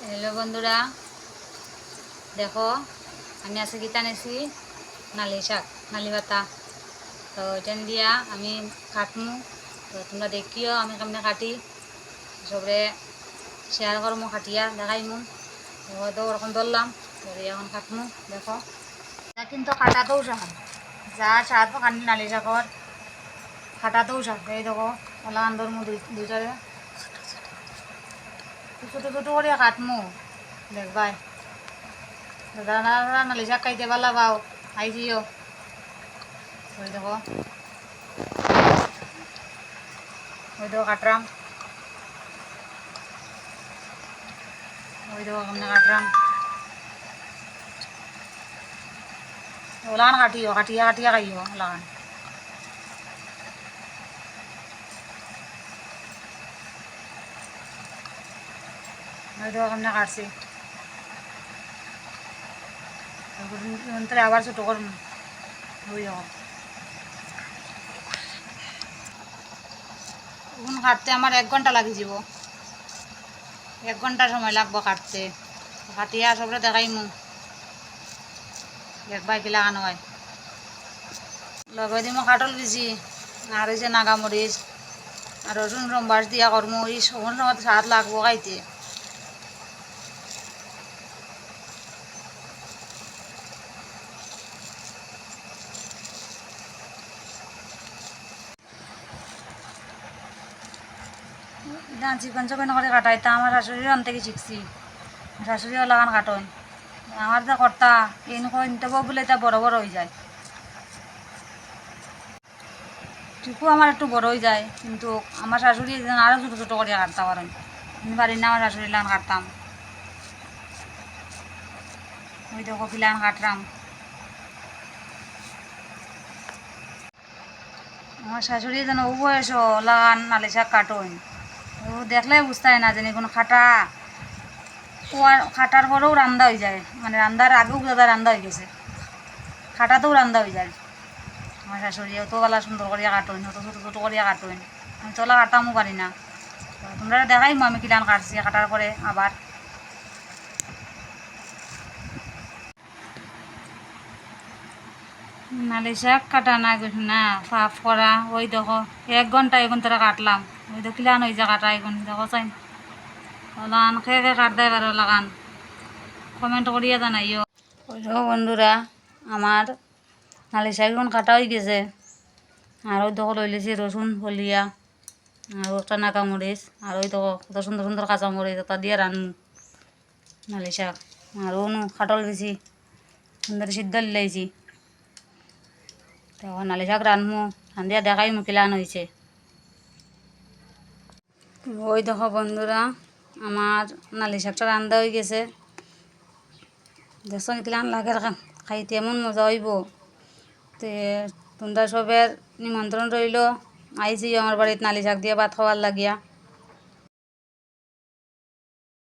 Hello বন্ধুরা, দেখো আমি আজকে গীতা নেছি নালি শাক, নালি পাতা। তো এটা দিয়া আমি কাটমু। তো তোমরা দেখিও আমি কেমনে কাটি, সবরে শেয়ার করমু, কাটিয়া দেখাইমু। তো ওরকম ধরলাম, ধরে এখন কাটমু। দেখো এটা কিন্তু কাটাতেও শাক, যা স্বাদ কাটি নালি শাকর কাটাতেও শাক। এই দেখো ওলা আন্দরমু দুইটারে ছোটো ছোটো করে কাটমু, দেখবাই। দাদা নালি শাক খাইতে পারলা পাও, আইজিও। ওই দেখো কাটরাম, ওই দেখো কেমনে কাটরাম। ওলাগান কাটিও, কাটিয়া কাটিয়া খাইও ওলাগান। ওই দেখো কেমনে কাটছি। আবার ছোটো করুন। ওই দেখো এখন কাটতে আমার 1 ঘন্টা লাগি যাব, 1 ঘন্টা সময় লাগবো কাটতে। কাটিয়া সবরে দেখাইমু, দেখবাই কি লাগানো হয়। লগাই দিমু কাটল বিচি, আর হয়েছে নাগামরিচ আর রসুন রম্বাস দিয়া করমু। এই সবন সময় স্বাদ লাগবো খাইতে। চিকন চিকন করে কাটাই, তা আমার শাশুড়ির আন থেকে শিখছি। শাশুড়িও লাগান কাটন, আমার যা কর্তা এনকো তবু বলে তা বড় বড় হয়ে যায়। ঠিকও আমার একটু বড় হয়ে যায়, কিন্তু আমার শাশুড়ি আরও ছোটো ছোটো করে কাটতে পারেন। আমি পারি না, আমার শাশুড়ি লাগান কাটতাম। ওই দেখো পিলান কাটলাম। আমার শাশুড়ি যেন ও বয়সও লাগান নালি শাক কাটন, ও দেখলে বুঝতে না জানি কোনো খাটা। ও আর খাটার পরেও রান্দা হয়ে যায়, মানে রান্দার আগেও দাদা রান্দা হয়ে গেছে, খাটাতেও রান্দা হয়ে যায়। আমার শাশুড়ি অত বেলা সুন্দর করিয়া কাটুন, অত ছোটো ছোটো করিয়া কাটুন। আমি তোলা কাটামও পারি না। তোমরা দেখাইমো আমি কিলান কাটছি, কাটার পরে আবার। নালি শাক কাটা না কিছু না, সাফ করা। ওই দেখো 1 ঘন্টা এখন তারা কাটলাম। ওই দেখো কিলান হয়ে যায় কাটা এখন, দেখো চাই লাগান খেয়ে খেয়ে কাটতে পারো লাগান, কমেন্ট করিয়া জানাইও। ওই দেখো বন্ধুরা, আমার নালি শাক এখন কাটা হয়ে গেছে। আর ওই দেখো লই লিছি রসুন ফলিয়া, আর একটা নাকামরিচ, আর ওই দেখো কত সুন্দর সুন্দর কাঁচামরিচ, ওটা দিয়ে রান্নু নালি শাক। আর অনু খাটল বেশি সুন্দর সিদ্ধ লাইছি। তখন নালি শাক রানমু, রান্ধিয়া দেখাই মুখিলান হয়েছে। ওই দেখো বন্ধুরা, আমার নালি শাকটা রান্ধা হয়ে গেছে। দেখছো কিলান লাগে খাইতে, এমন মজা হইব। তে তোমরা সবের নিমন্ত্রণ রইল, আইসি আমার বাড়িতে নালি শাক দিয়ে ভাত খাওয়ার লাগিয়া।